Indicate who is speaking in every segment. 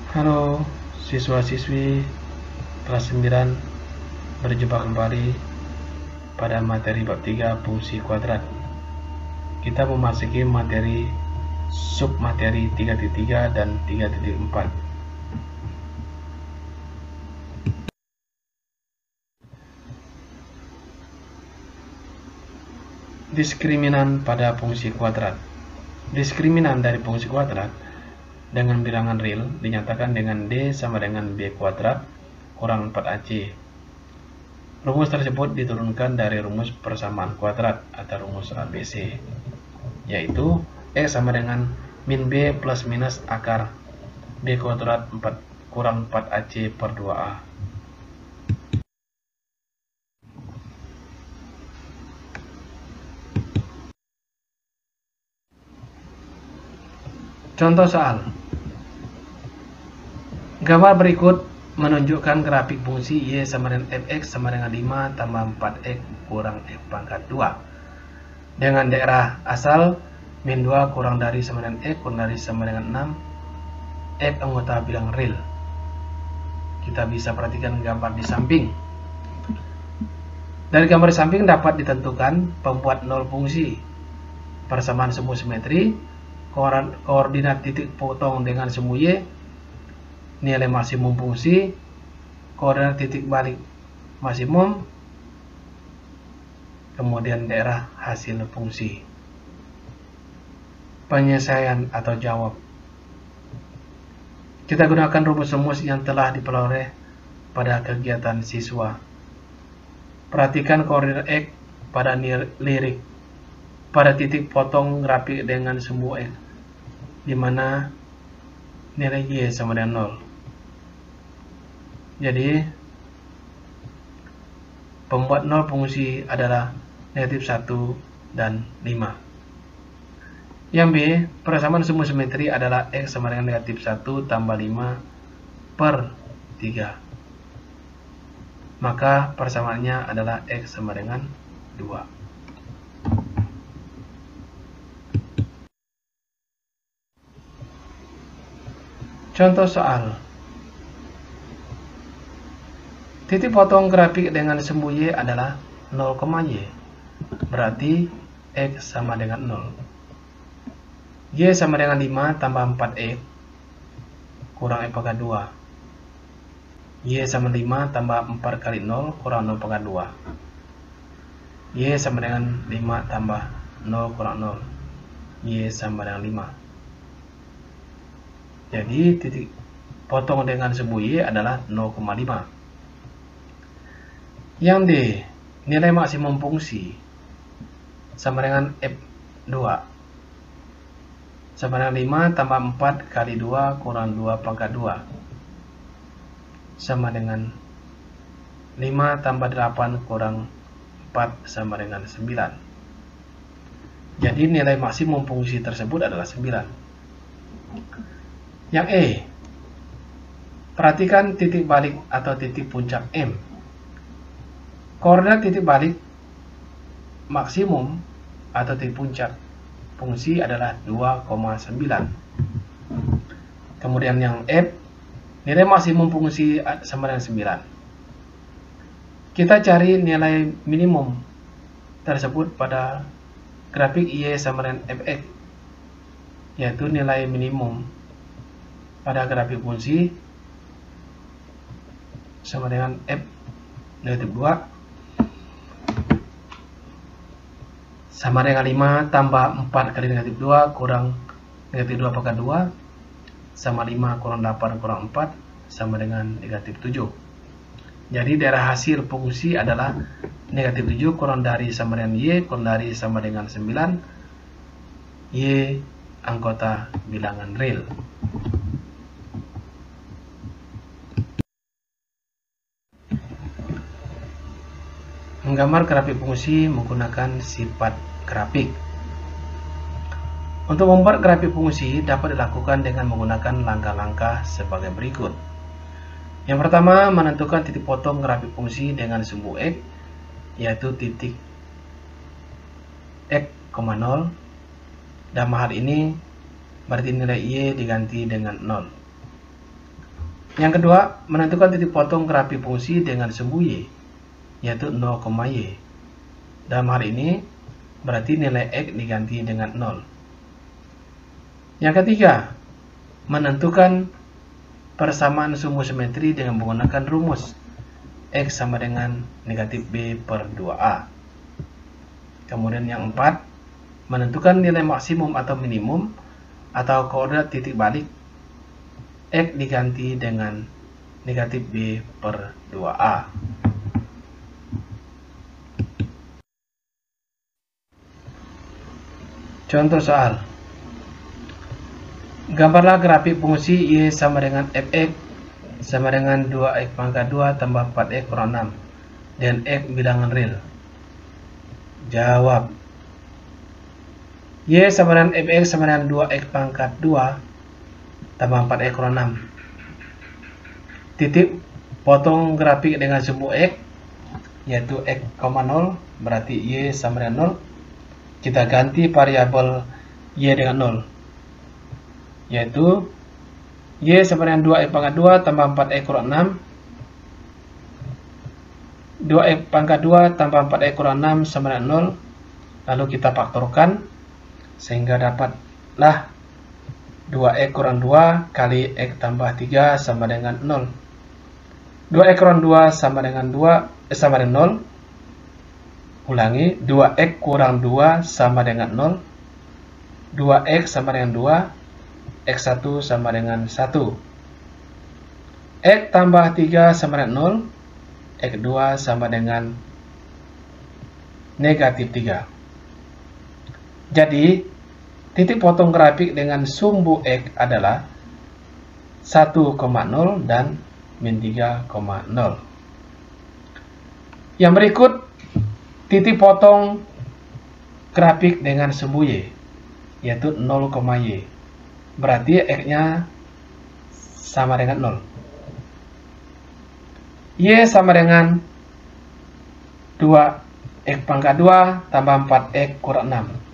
Speaker 1: Halo siswa-siswi kelas 9, berjumpa kembali pada materi bab 3 fungsi kuadrat. Kita memasuki materi submateri 3.3 dan 3.4. Diskriminan pada fungsi kuadrat. Diskriminan dari fungsi kuadrat dengan bilangan real dinyatakan dengan D sama dengan B kuadrat kurang 4AC. Rumus tersebut diturunkan dari rumus persamaan kuadrat atau rumus ABC, yaitu X sama dengan min B plus minus akar B kuadrat 4 kurang 4AC per 2A. Contoh soal. Gambar berikut menunjukkan grafik fungsi Y sama dengan Fx sama dengan 5 tambah 4X kurang F pangkat 2 dengan daerah asal min 2 kurang dari sama dengan X kurang dari sama dengan 6 F anggota bilangan real. Kita bisa perhatikan gambar di samping. Dari gambar di samping dapat ditentukan pembuat nol fungsi, persamaan semu simetri, koordinat titik potong dengan semu Y, nilai maksimum fungsi, koordinat titik balik maksimum, kemudian daerah hasil fungsi. Penyelesaian atau jawab. Kita gunakan rumus-rumus yang telah diperoleh pada kegiatan siswa. Perhatikan koordinat X pada lirik pada titik potong grafik dengan semu X, di mana nilai Y sama dengan 0. Jadi pembuat nol fungsi adalah negatif 1 dan 5. Yang B, persamaan semu simetri adalah X sama dengan negatif 1 tambah 5 per 3. Maka persamaannya adalah X sama dengan 2. Contoh soal. Titik potong grafik dengan semu Y adalah 0, Y. Berarti X sama dengan 0. Y sama dengan 5 tambah 4X kurang X pangkat 2. Y sama 5 tambah 4 kali 0 kurang 0 pangkat 2. Y sama dengan 5 tambah 0 kurang 0. Y sama dengan 5. Jadi titik potong dengan semu Y adalah 0,5. Yang D, nilai maksimum fungsi sama dengan F2 sama dengan 5 tambah 4 kali 2 kurang 2 pangkat 2 sama dengan 5 tambah 8 kurang 4 sama dengan 9. Jadi nilai maksimum fungsi tersebut adalah 9. Yang E, perhatikan titik balik atau titik puncak M. Koordinat titik balik maksimum atau titik puncak fungsi adalah 2,9. Kemudian yang F, nilai maksimum fungsi sama dengan 9. Kita cari nilai minimum tersebut pada grafik Y sama dengan Fx, yaitu nilai minimum pada grafik fungsi sama dengan F negatif 2 sama dengan 5 tambah 4 kali negatif 2 kurang negatif 2 pangkat 2 sama 5 kurang 8 kurang 4 sama dengan negatif 7. Jadi daerah hasil fungsi adalah negatif 7 kurang dari sama dengan Y kurang dari sama dengan 9. Y anggota bilangan real. Menggambar grafik fungsi menggunakan sifat grafik. Untuk membuat grafik fungsi dapat dilakukan dengan menggunakan langkah-langkah sebagai berikut. Yang pertama, menentukan titik potong grafik fungsi dengan semu X, yaitu titik X, 0. Dalam hal ini berarti nilai Y diganti dengan 0. Yang kedua, menentukan titik potong grafik fungsi dengan sumbu y, yaitu 0, y. Dalam hal ini, berarti nilai x diganti dengan 0. Yang ketiga, menentukan persamaan sumbu simetri dengan menggunakan rumus x sama dengan negatif b per 2a. Kemudian yang keempat, menentukan nilai maksimum atau minimum atau koordinat titik balik x diganti dengan negatif b per 2a. Contoh soal. Gambarlah grafik fungsi y sama dengan fx sama dengan 2x pangkat 2 tambah 4x kurang 6 dan x bilangan real. Jawab. Y sama dengan fx sama dengan 2x pangkat 2 tambah 4x kurang 6. Titik potong grafik dengan sumbu x, yaitu x, 0, berarti y sama dengan 0. Kita ganti variabel y dengan 0, yaitu y sama dengan 2x pangkat 2 tambah 4x kurang 6. 2x pangkat 2 tambah 4x kurang 6 sama dengan 0. Lalu kita faktorkan sehingga dapatlah 2x kurang 2 kali x tambah 3 sama dengan 0. 2x kurang 2 sama dengan 0. Ulangi, 2x kurang 2 sama dengan 0. 2x sama dengan 2. X1 sama dengan 1. X tambah 3 sama dengan 0. X2 sama dengan negatif 3. Jadi, titik potong grafik dengan sumbu X adalah 1,0 dan min 3,0. Yang berikut, titik potong grafik dengan sumbu Y, yaitu 0, y. Berarti X-nya sama dengan 0. Y sama dengan 2x pangkat 2 tambah 4x kurang 6.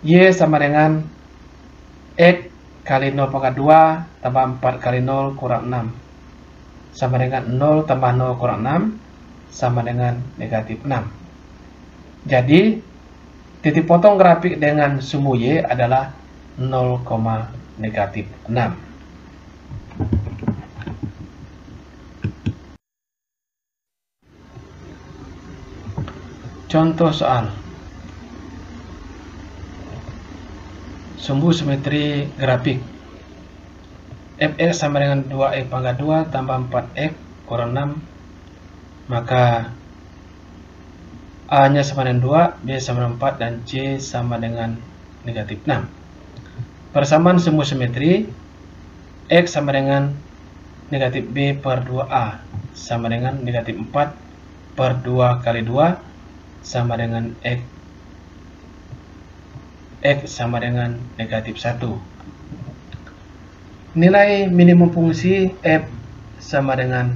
Speaker 1: Y sama dengan x kali 0 pangkat 2 tambah 4 kali 0 kurang 6. Sama dengan 0 tambah 0 kurang 6 sama dengan negatif 6. Jadi, titik potong grafik dengan sumbu Y adalah 0, negatif 6. Contoh soal. Sumbu simetri grafik. Fx sama dengan 2x pangkat 2 tambah 4x kurang 6. Maka A-nya sama dengan 2, B sama dengan 4, dan C sama dengan negatif 6. Persamaan sumbu simetri X sama dengan negatif B per 2A sama dengan negatif 4 per 2 kali 2 sama dengan X. X sama dengan negatif 1. Nilai minimum fungsi F sama dengan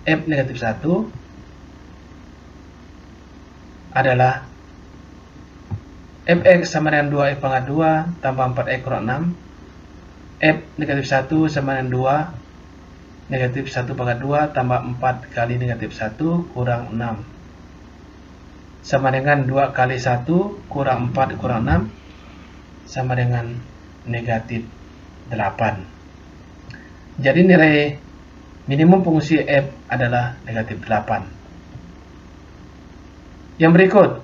Speaker 1: F negatif 1 adalah fx sama dengan 2x pangkat 2 tambah 4x kurang 6. F negatif 1 sama dengan 2 negatif 1 pangkat 2 tambah 4 kali negatif 1 kurang 6 sama dengan 2 kali 1 kurang 4 kurang 6 sama dengan negatif 8. Jadi nilai minimum fungsi f adalah negatif 8. Yang berikut,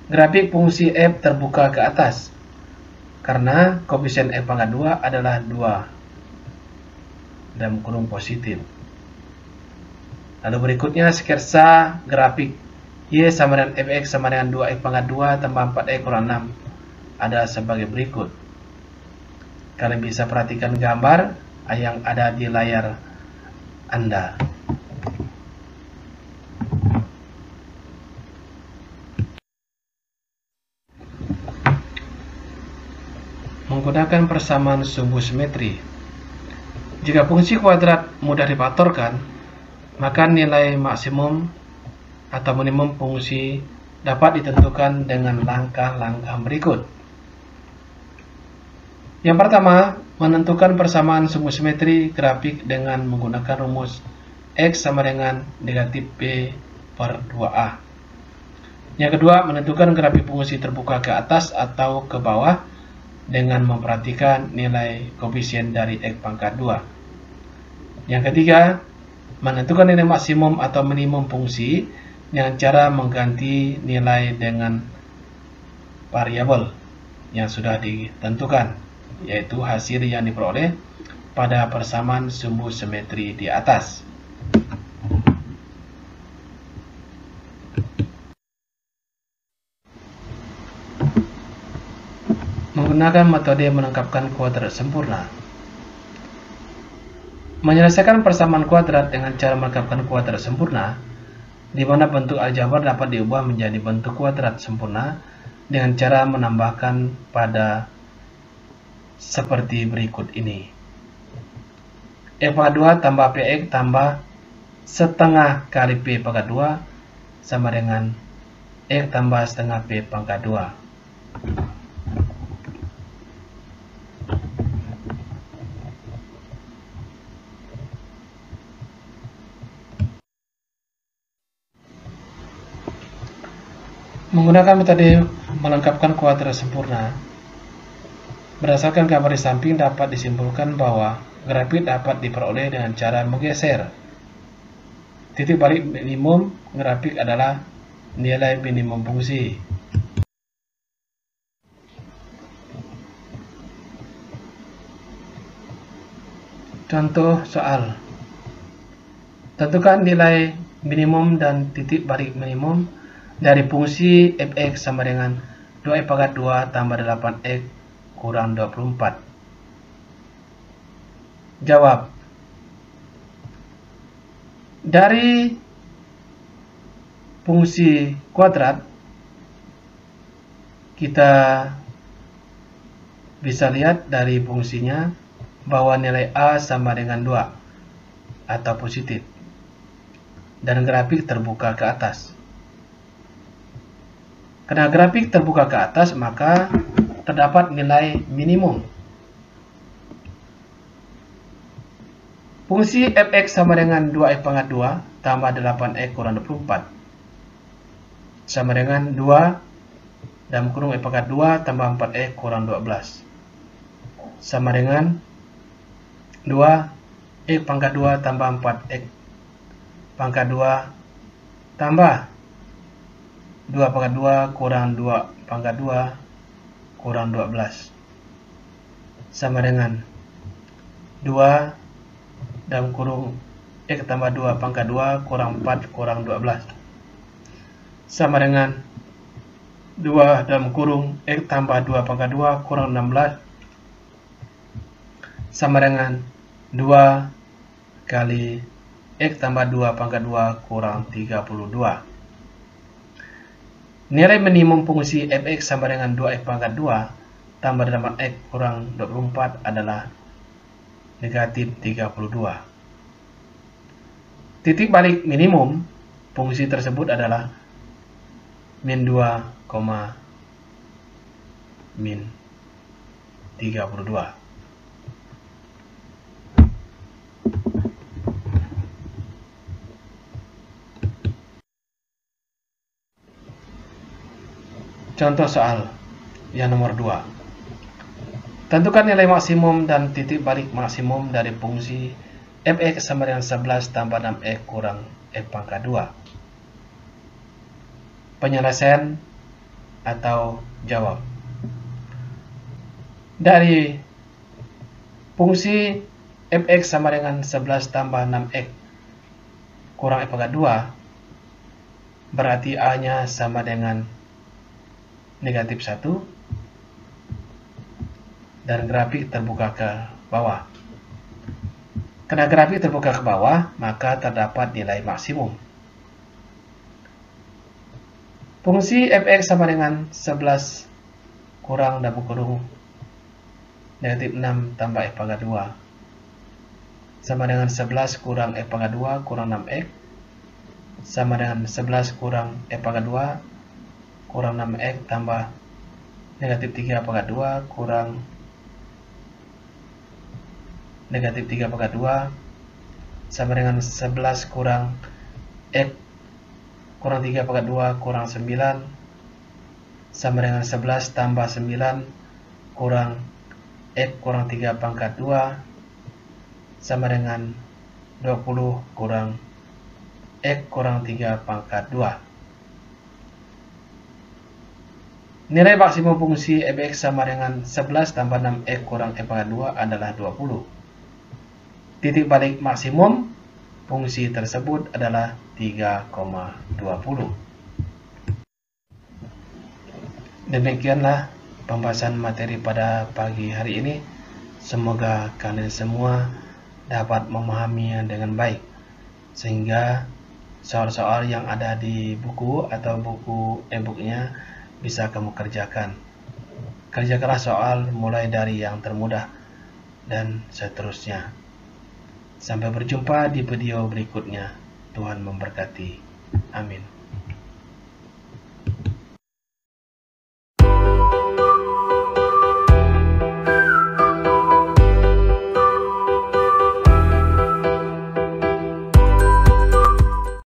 Speaker 1: grafik fungsi f terbuka ke atas karena koefisien f pangkat 2 adalah 2 dalam kurung positif. Lalu berikutnya sketsa grafik y sama dengan fx sama dengan 2x pangkat 2 tambah 4x kurang 6 ada sebagai berikut. Kalian bisa perhatikan gambar yang ada di layar Anda. Menggunakan persamaan sumbu simetri. Jika fungsi kuadrat mudah difaktorkan, maka nilai maksimum atau minimum fungsi dapat ditentukan dengan langkah-langkah berikut. Yang pertama, Menentukan persamaan sumbu simetri grafik dengan menggunakan rumus X sama dengan negatif B per 2A. Yang kedua, menentukan grafik fungsi terbuka ke atas atau ke bawah dengan memperhatikan nilai koefisien dari X pangkat 2. Yang ketiga, menentukan nilai maksimum atau minimum fungsi dengan cara mengganti nilai dengan variabel yang sudah ditentukan, yaitu hasil yang diperoleh pada persamaan sumbu simetri di atas. Menggunakan metode melengkapkan kuadrat sempurna. Menyelesaikan persamaan kuadrat dengan cara melengkapkan kuadrat sempurna, di mana bentuk aljabar dapat diubah menjadi bentuk kuadrat sempurna dengan cara menambahkan pada seperti berikut ini. X pangkat 2 tambah Px tambah setengah kali P pangkat 2 sama dengan X tambah setengah P pangkat 2. Menggunakan metode melengkapkan kuadrat sempurna, berdasarkan gambar di samping dapat disimpulkan bahwa grafik dapat diperoleh dengan cara menggeser. Titik balik minimum grafik adalah nilai minimum fungsi. Contoh soal. Tentukan nilai minimum dan titik balik minimum dari fungsi fx sama dengan 2x pangkat 2 tambah 8x kurang 24. Jawab. Dari fungsi kuadrat, kita bisa lihat dari fungsinya bahwa nilai A sama dengan 2 atau positif, dan grafik terbuka ke atas. Karena grafik terbuka ke atas, maka terdapat nilai minimum. Fungsi fx sama dengan 2x pangkat 2 tambah 8x kurang 24 sama dengan 2 dalam kurung x pangkat 2 tambah 4x kurang 12 sama dengan 2 x pangkat 2 tambah 4x pangkat 2 tambah 2 pangkat 2 kurang 2 pangkat 2 kurang 12 sama dengan 2 dalam kurung x tambah 2 pangkat 2 kurang 4 kurang 12 sama dengan 2 dalam kurung x tambah 2 pangkat 2 kurang 16 sama dengan 2 kali x tambah 2 pangkat 2 kurang 32. Nilai minimum fungsi fx sama dengan 2x pangkat 2 tambah 8x kurang 24 adalah negatif 32. Titik balik minimum fungsi tersebut adalah min 2, min 32. Contoh soal yang nomor 2. Tentukan nilai maksimum dan titik balik maksimum dari fungsi fx sama dengan 11 tambah 6x kurang x pangkat 2. Penyelesaian atau jawab. Dari fungsi fx sama dengan 11 tambah 6x kurang x pangkat 2, berarti a-nya sama dengan negatif 1 dan grafik terbuka ke bawah. Karena grafik terbuka ke bawah, maka terdapat nilai maksimum. Fungsi fx sama dengan 11 kurang dalam kurung negatif 6 tambah x pangkat 2 sama dengan 11 kurang x pangkat 2 kurang 6x sama dengan 11 kurang x pangkat 2 kurang 6x tambah negatif 3 pangkat 2 kurang negatif 3 pangkat 2 sama dengan 11 kurang X kurang 3 pangkat 2 kurang 9 sama dengan 11 tambah 9 kurang X kurang 3 pangkat 2 sama dengan 20 kurang X kurang 3 pangkat 2. Nilai maksimum fungsi f(x) sama dengan 11 tambah 6x kurang X pangkat 2 adalah 20. Titik balik maksimum fungsi tersebut adalah 3,20. Demikianlah pembahasan materi pada pagi hari ini. Semoga kalian semua dapat memahaminya dengan baik, sehingga soal-soal yang ada di buku atau buku e-booknya bisa kamu kerjakan. Kerjakanlah soal mulai dari yang termudah dan seterusnya. Sampai berjumpa di video berikutnya. Tuhan memberkati. Amin.